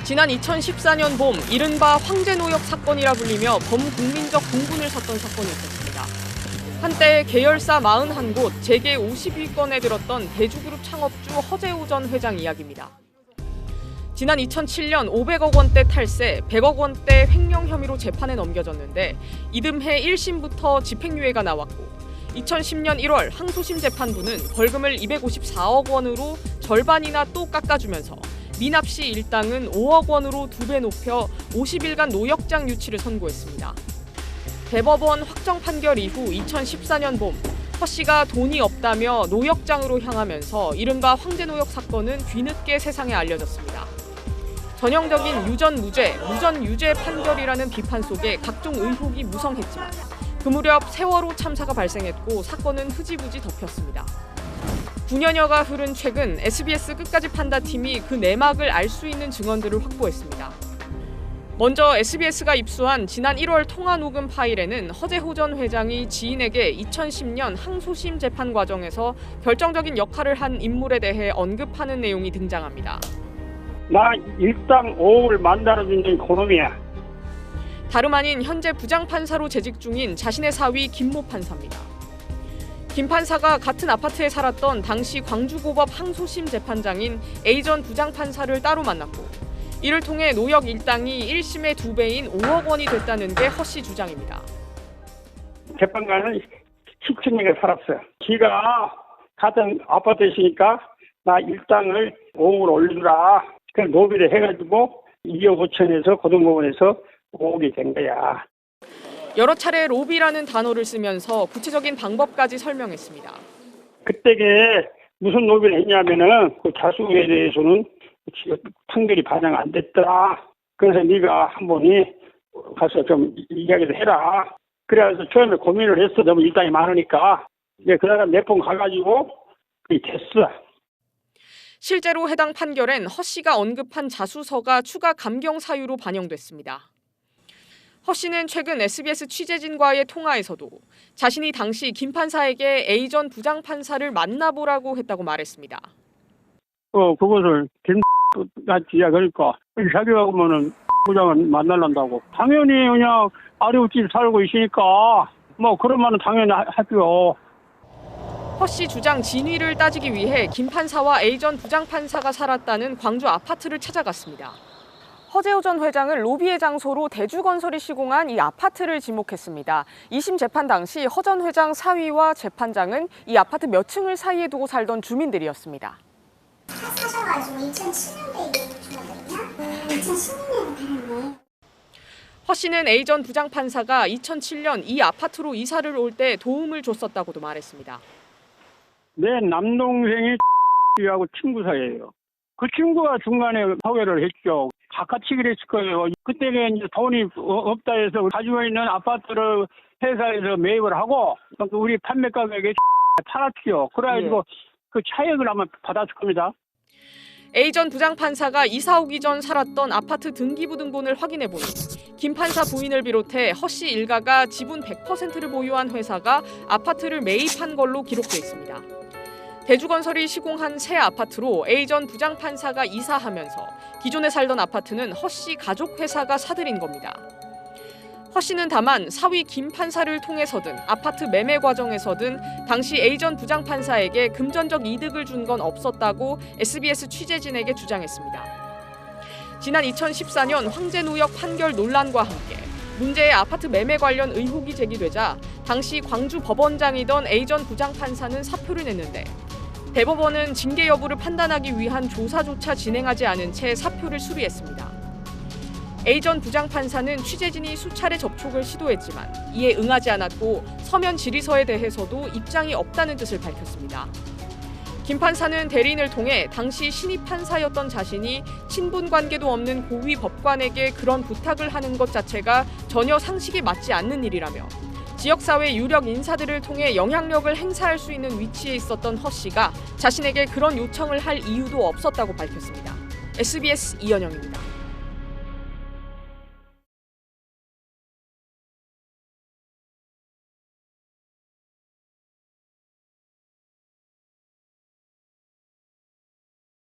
지난 2014년 봄 이른바 황제노역 사건이라 불리며 범국민적 공분을 샀던 사건이 있었습니다. 한때 계열사 41곳, 재계 52건에 들었던 대주그룹 창업주 허재호 전 회장 이야기입니다. 지난 2007년 500억 원대 탈세, 100억 원대 횡령 혐의로 재판에 넘겨졌는데 이듬해 1심부터 집행유예가 나왔고 2010년 1월 항소심 재판부는 벌금을 254억 원으로 절반이나 또 깎아주면서 미납 씨 일당은 5억 원으로 2배 높여 50일간 노역장 유치를 선고했습니다. 대법원 확정 판결 이후 2014년 봄 허 씨가 돈이 없다며 노역장으로 향하면서 이른바 황제노역 사건은 뒤늦게 세상에 알려졌습니다. 전형적인 유전무죄, 무전유죄 판결이라는 비판 속에 각종 의혹이 무성했지만 그 무렵 세월호 참사가 발생했고 사건은 흐지부지 덮였습니다. 9년여가 흐른 최근 SBS 끝까지 판다팀이 그 내막을 알 수 있는 증언들을 확보했습니다. 먼저 SBS가 입수한 지난 1월 통화 녹음 파일에는 허재호 전 회장이 지인에게 2010년 항소심 재판 과정에서 결정적인 역할을 한 인물에 대해 언급하는 내용이 등장합니다. 나 일당 5억을 만들어준 그놈이야. 다름 아닌 현재 부장판사로 재직 중인 자신의 사위 김모 판사입니다. 김 판사가 같은 아파트에 살았던 당시 광주고법 항소심 재판장인 A 전 부장판사를 따로 만났고 이를 통해 노역 일당이 1심의 2배인 5억 원이 됐다는 게 허 씨 주장입니다. 재판관은 10층에 살았어요. 지가 같은 아파트에 있으니까 나 일당을 5억을 올려주라. 그래서 노비를 해가지고 2억 5천에서 고등법원에서 5억이 된 거야. 여러 차례 로비라는 단어를 쓰면서 구체적인 방법까지 설명했습니다. 그때게 무슨 로비를 했냐면은 그 자수에 대해서는 판결이 반영 안 됐더라. 그래서 네가 한 번이 가서 좀 이야기를 해라. 그래서 처음에 고민을 했어. 너무 일당이 많으니까. 이제 그러다가 몇 번 가가지고 그게 됐어. 실제로 해당 판결엔 허 씨가 언급한 자수서가 추가 감경 사유로 반영됐습니다. 허 씨는 최근 SBS 취재진과의 통화에서도 자신이 당시 김 판사에게 A 전 부장판사를 만나보라고 했다고 말했습니다. 그것을 김같이 이야기하니까 자기가 그러면은 부장을 만나려고. 당연히 그냥 아래우집 살고 있으니까 뭐 그러면은 당연히 하죠. 허 씨 주장 진위를 따지기 위해 김 판사와 A 전 부장판사가 살았다는 광주 아파트를 찾아갔습니다. 허재호 전 회장을 로비의 장소로 대주건설이 시공한 이 아파트를 지목했습니다. 2심 재판 당시 허 전 회장 사위와 재판장은 이 아파트 몇 층을 사이에 두고 살던 주민들이었습니다. 사셔가지고 2007년도에 주거든요. 2016년에 다녔네. 허 씨는 A 전 부장판사가 2007년 이 아파트로 이사를 올 때 도움을 줬었다고도 말했습니다. 내 남동생이 하고 친구 사이예요. 그 친구가 중간에 소개를 했죠. 가까치기를 했을 거예요. 그때는 이제 돈이 없다 해서 가지고 있는 아파트를 회사에서 매입을 하고 우리 판매 가격에 팔았죠. 그래가지고 그 차액을 아마 받았을 겁니다. A 전 부장판사가 이사 오기 전 살았던 아파트 등기부등본을 확인해보니 김 판사 부인을 비롯해 허 씨 일가가 지분 100%를 보유한 회사가 아파트를 매입한 걸로 기록돼 있습니다. 대주건설이 시공한 새 아파트로 A 전 부장판사가 이사하면서 기존에 살던 아파트는 허 씨 가족 회사가 사들인 겁니다. 허 씨는 다만 사위 김 판사를 통해서든 아파트 매매 과정에서든 당시 A 전 부장판사에게 금전적 이득을 준 건 없었다고 SBS 취재진에게 주장했습니다. 지난 2014년 황제노역 판결 논란과 함께 문제의 아파트 매매 관련 의혹이 제기되자 당시 광주 법원장이던 A 전 부장판사는 사표를 냈는데 대법원은 징계 여부를 판단하기 위한 조사조차 진행하지 않은 채 사표를 수리했습니다. A 전 부장판사는 취재진이 수차례 접촉을 시도했지만 이에 응하지 않았고 서면 질의서에 대해서도 입장이 없다는 뜻을 밝혔습니다. 김 판사는 대리인을 통해 당시 신입 판사였던 자신이 친분 관계도 없는 고위 법관에게 그런 부탁을 하는 것 자체가 전혀 상식에 맞지 않는 일이라며 지역사회 유력 인사들을 통해 영향력을 행사할 수 있는 위치에 있었던 허 씨가 자신에게 그런 요청을 할 이유도 없었다고 밝혔습니다. SBS 이현영입니다.